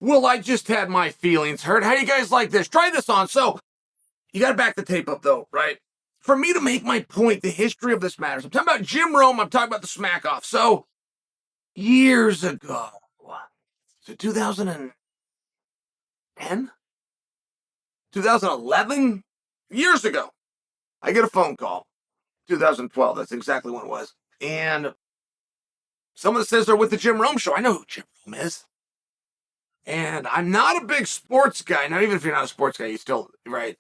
Well, I just had my feelings hurt. How do you guys like this? Try this on. So, you got to back the tape up, though, right? For me to make my point, the history of this matters. I'm talking about Jim Rome. I'm talking about the smack off. So, years ago, so 2010? 2011? Years ago, I get a phone call. 2012, that's exactly when it was. And someone says they're with the Jim Rome show. I know who Jim Rome is. And I'm not a big sports guy. Not even if you're not a sports guy, you still, right?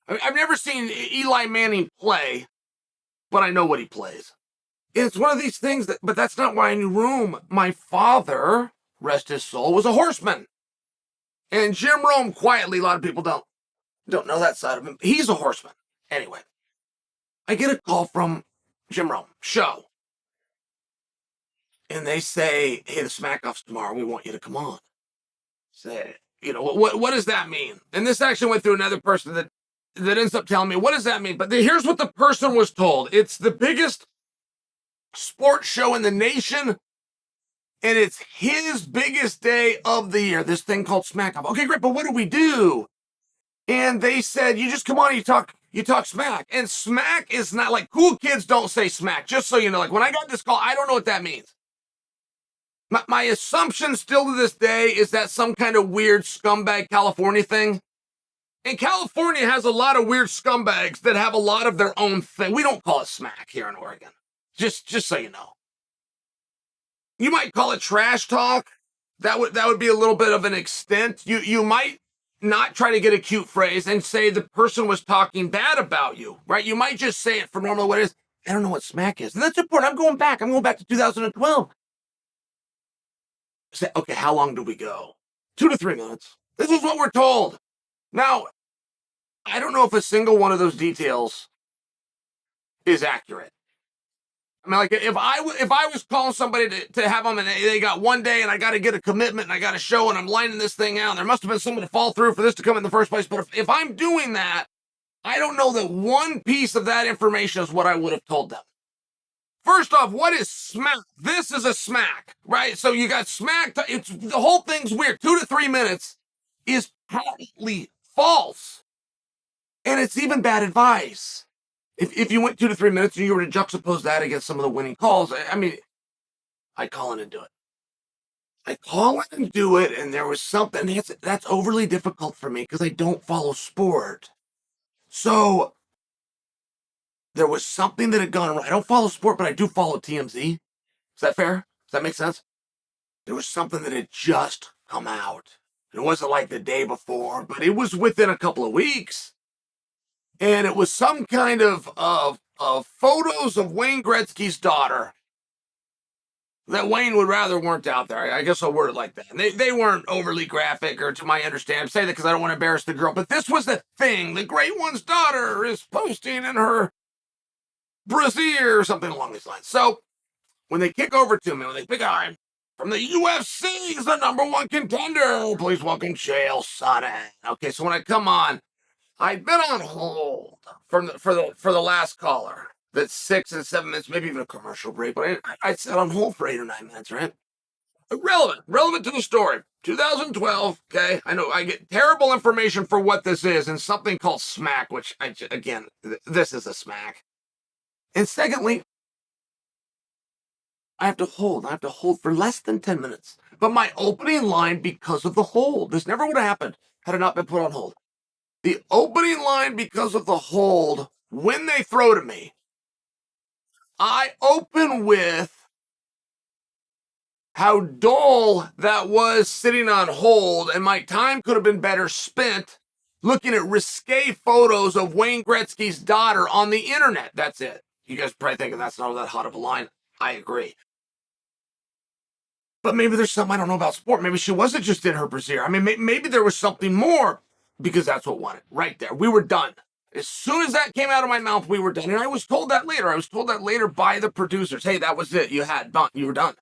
I've never seen Eli Manning play, but I know what he plays. It's one of these things that, but that's not why I knew Rome. My father, rest his soul, was a horseman. And Jim Rome, quietly, a lot of people don't know that side of him. He's a horseman. Anyway, I get a call from Jim Rome show. And they say, hey, the smack off's tomorrow. We want you to come on. Say, what does that mean? And this actually went through another person that ends up telling me, what does that mean? But here's what the person was told. It's the biggest sports show in the nation, and it's his biggest day of the year, this thing called Smack Off. Okay, great, but what do we do? And they said, you just come on and you talk smack. And smack is not like, cool kids don't say smack, just so you know. Like, when I got this call, I don't know what that means. My assumption still to this day is that some kind of weird scumbag California thing. And California has a lot of weird scumbags that have a lot of their own thing. We don't call it smack here in Oregon. Just so you know. You might call it trash talk. That would be a little bit of an extent. You might not try to get a cute phrase and say the person was talking bad about you, right? You might just say it for normal what it is. I don't know what smack is. And that's important. I'm going back to 2012. Say, okay, how long do we go? 2 to 3 minutes. This is what we're told. Now, I don't know if a single one of those details is accurate. I mean, like, if I was calling somebody to have them and they got one day and I got to get a commitment and I got a show and I'm lining this thing out, and there must have been someone to fall through for this to come in the first place. But if I'm doing that, I don't know that one piece of that information is what I would have told them. First off, what is smack? This is a smack, right? So you got smack. The whole thing's weird. 2 to 3 minutes is patently false. And it's even bad advice. If you went 2 to 3 minutes and you were to juxtapose that against some of the winning calls, I mean, I call in and do it. I call in and do it, and there was something that's overly difficult for me because I don't follow sport. So there was something that had gone wrong. I don't follow sport, but I do follow TMZ. Is that fair? Does that make sense? There was something that had just come out. It wasn't like the day before, but it was within a couple of weeks. And it was some kind of photos of Wayne Gretzky's daughter that Wayne would rather weren't out there. I guess I'll word it like that. And they weren't overly graphic, or to my understanding. I say that because I don't want to embarrass the girl. But this was the thing. The great one's daughter is posting in her brassiere or something along these lines. So when they kick over to me, when they pick on from the UFC, he's the #1 contender. Please welcome Chael Sonnen. Okay, so when I come on, I've been on hold for the last caller. That's 6 and 7 minutes, maybe even a commercial break. But I sat on hold for 8 or 9 minutes, right? Relevant to the story. 2012. Okay, I know I get terrible information for what this is, and something called smack, which this is a smack. And secondly, I have to hold for less than 10 minutes. But my opening line, because of the hold, this never would have happened had it not been put on hold. The opening line, because of the hold, when they throw to me, I open with how dull that was sitting on hold, and my time could have been better spent looking at risque photos of Wayne Gretzky's daughter on the internet. That's it. You guys probably thinking that's not that hot of a line. I agree. But maybe there's something I don't know about sport. Maybe she wasn't just in her brassiere. I mean, maybe there was something more, because that's what won it right there. We were done. As soon as that came out of my mouth, we were done. And I was told that later. I was told that later by the producers. Hey, that was it. You were done.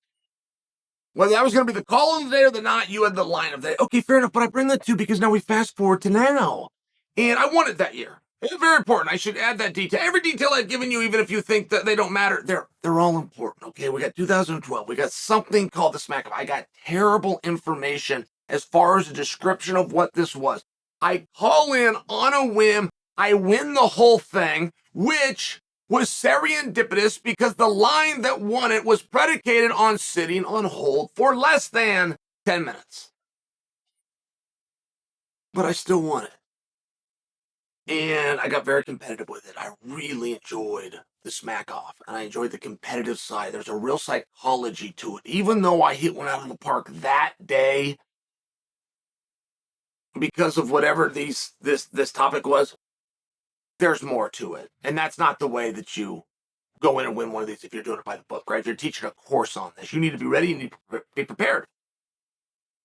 Whether that was going to be the call of the day or the not, you had the line of the day. Okay, fair enough. But I bring that to because now we fast forward to now. And I won it that year. It's very important. I should add that detail. Every detail I've given you, even if you think that they don't matter, they're all important. Okay, we got 2012. We got something called the smack up. I got terrible information as far as a description of what this was. I call in on a whim. I win the whole thing, which was serendipitous because the line that won it was predicated on sitting on hold for less than 10 minutes. But I still won it. And I got very competitive with it. I really enjoyed the smack off, and I enjoyed the competitive side. There's a real psychology to it. Even though I hit one out of the park that day because of whatever this topic was, there's more to it. And that's not the way that you go in and win one of these if you're doing it by the book, right? If you're teaching a course on this, you need to be ready, you need to be prepared.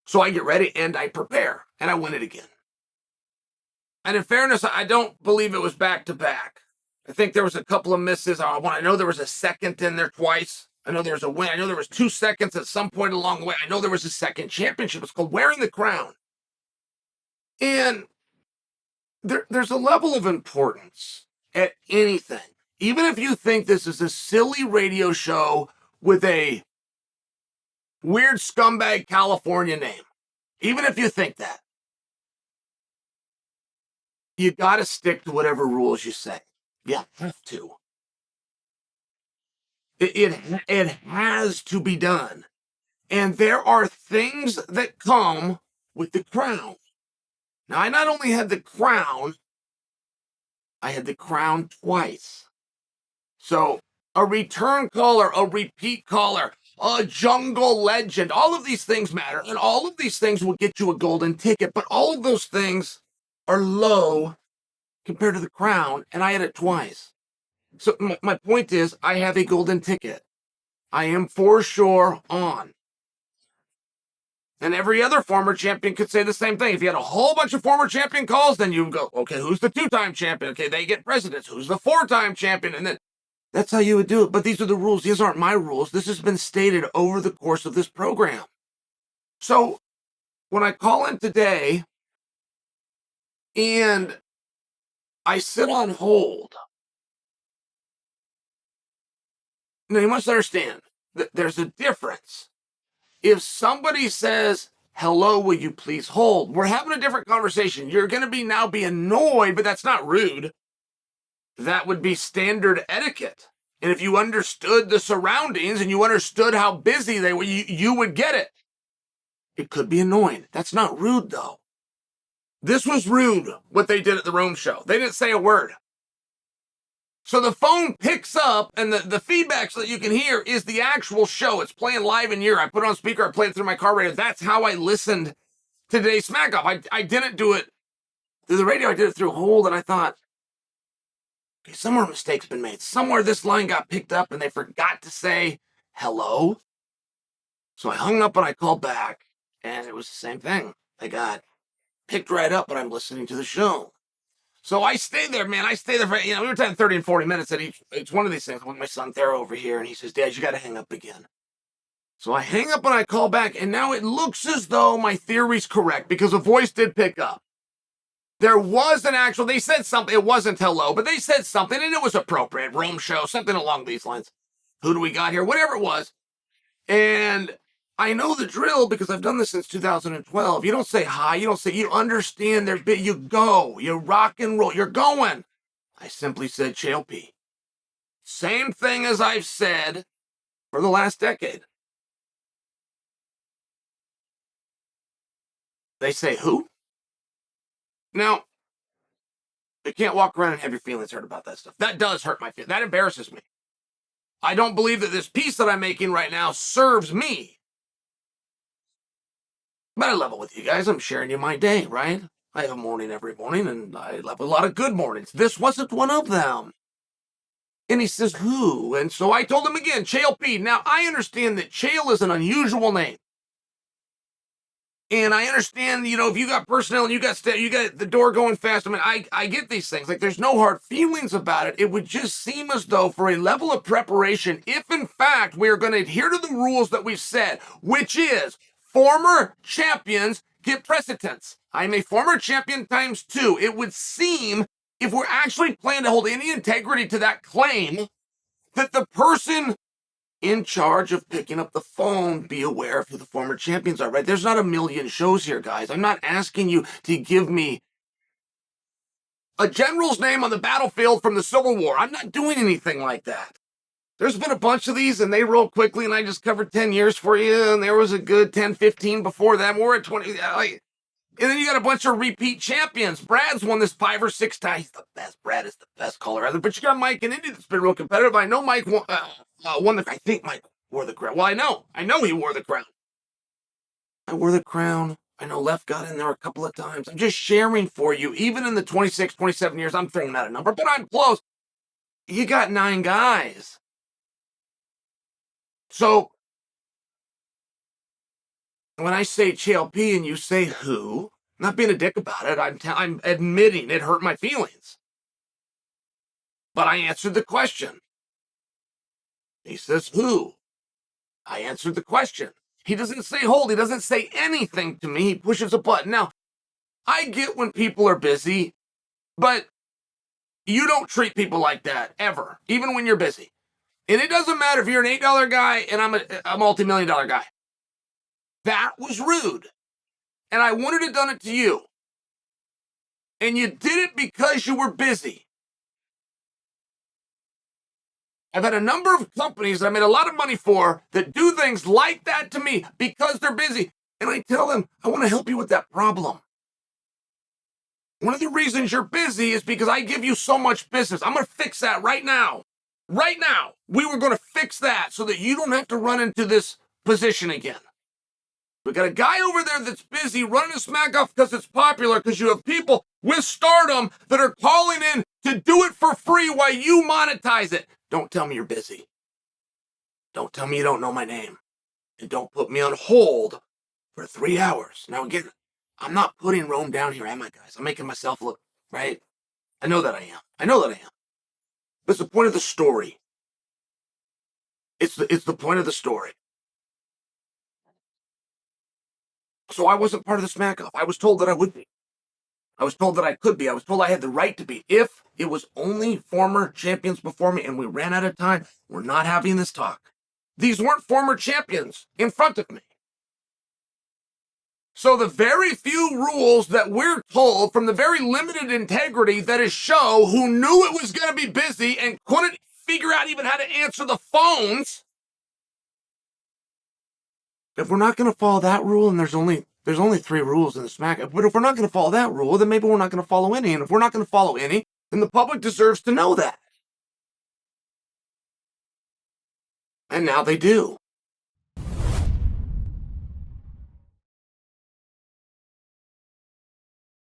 So I get ready and I prepare, and I win it again. And in fairness, I don't believe it was back-to-back. I think there was a couple of misses. I know there was a second in there twice. I know there was a win. I know there was 2 seconds at some point along the way. I know there was a second championship. It's called wearing the crown. And there's a level of importance at anything. Even if you think this is a silly radio show with a weird scumbag California name, even if you think that, you got to stick to whatever rules you say. You have to. It has to be done. And there are things that come with the crown. Now, I not only had the crown, I had the crown twice. So, a return caller, a repeat caller, a jungle legend, all of these things matter. And all of these things will get you a golden ticket. But all of those things are low compared to the crown, and I had it twice. So my point is, I have a golden ticket. I am for sure on. And every other former champion could say the same thing. If you had a whole bunch of former champion calls, then you would go, okay, who's the 2-time champion? Okay, they get presidents. Who's the 4-time champion? And then that's how you would do it. But these are the rules. These aren't my rules. This has been stated over the course of this program. So when I call in today and I sit on hold, now you must understand that there's a difference. If somebody says, hello, will you please hold? We're having a different conversation. You're going to now be annoyed, but that's not rude. That would be standard etiquette. And if you understood the surroundings and you understood how busy they were, you would get it. It could be annoying. That's not rude, though. This was rude, what they did at the Rome show. They didn't say a word. So the phone picks up, and the feedback so that you can hear is the actual show. It's playing live in ear. I put it on speaker. I played it through my car radio. That's how I listened to today's Smack Off. I didn't do it through the radio. I did it through hold, and I thought, okay, somewhere a mistake's been made. Somewhere this line got picked up, and they forgot to say hello. So I hung up, and I called back, and it was the same thing. I got picked right up, but I'm listening to the show. So I stayed there, man. I stayed there for, we were talking 30 and 40 minutes at each one of these things. I'm with my son Thero over here, and he says, Dad, you got to hang up again. So I hang up and I call back, and now it looks as though my theory's correct because a voice did pick up. There was an actual, they said something, it wasn't hello, but they said something, and it was appropriate. Rome show, something along these lines. Who do we got here? Whatever it was. And I know the drill because I've done this since 2012. You don't say hi. You don't say, you understand you go, you rock and roll, you're going. I simply said Chael P. Same thing as I've said for the last decade. They say who? Now, you can't walk around and have your feelings hurt about that stuff. That does hurt my feelings. That embarrasses me. I don't believe that this piece that I'm making right now serves me. But I level with you guys. I'm sharing you my day, right? I have a morning every morning, and I have a lot of good mornings. This wasn't one of them. And he says, who? And so I told him again, Chael P. Now, I understand that Chael is an unusual name. And I understand, if you got personnel and you got the door going fast. I mean, I get these things. Like, there's no hard feelings about it. It would just seem as though for a level of preparation, if in fact we are going to adhere to the rules that we've said, which is former champions get precedence. I'm a former champion times 2. It would seem, if we're actually planning to hold any integrity to that claim, that the person in charge of picking up the phone, be aware of who the former champions are, right? There's not a million shows here, guys. I'm not asking you to give me a general's name on the battlefield from the Civil War. I'm not doing anything like that. There's been a bunch of these, and they roll quickly, and I just covered 10 years for you, and there was a good 10, 15 before that. We're at 20. And then you got a bunch of repeat champions. Brad's won this 5 or 6 times. He's the best. Brad is the best caller ever. But you got Mike in Indy that's been real competitive. I know Mike won I think Mike wore the crown. Well, I know he wore the crown. I wore the crown. I know Left got in there a couple of times. I'm just sharing for you. Even in the 26, 27 years, I'm throwing out a number, but I'm close. You got 9 guys. So when I say Chael P and you say who, I'm not being a dick about it. I'm admitting it hurt my feelings. But I answered the question. He says who? I answered the question. He doesn't say hold. He doesn't say anything to me. He pushes a button. Now, I get when people are busy, but you don't treat people like that ever, even when you're busy. And it doesn't matter if you're an $8 guy and I'm a multi-million-dollar guy. That was rude. And I wouldn't have done it to you. And you did it because you were busy. I've had a number of companies that I made a lot of money for that do things like that to me because they're busy. And I tell them, I want to help you with that problem. One of the reasons you're busy is because I give you so much business. I'm going to fix that right now. Right now. We were going to fix that so that you don't have to run into this position again. We got a guy over there that's busy running a smack off because it's popular, because you have people with stardom that are calling in to do it for free while you monetize it. Don't tell me you're busy. Don't tell me you don't know my name. And don't put me on hold for 3 hours. Now again, I'm not putting Rome down here, am I, guys? I'm making myself look, right? I know that I am. But it's the point of the story. It's the point of the story. So I wasn't part of the smack off. I was told that I would be. I was told that I could be. I was told I had the right to be. If it was only former champions before me and we ran out of time, we're not having this talk. These weren't former champions in front of me. So the very few rules that we're told from the very limited integrity that is show who knew it was going to be busy and couldn't figure out even how to answer the phones. If we're not going to follow that rule, and there's only 3 rules in the smack, but if we're not going to follow that rule, then maybe we're not going to follow any. And if we're not going to follow any, then the public deserves to know that. And now they do.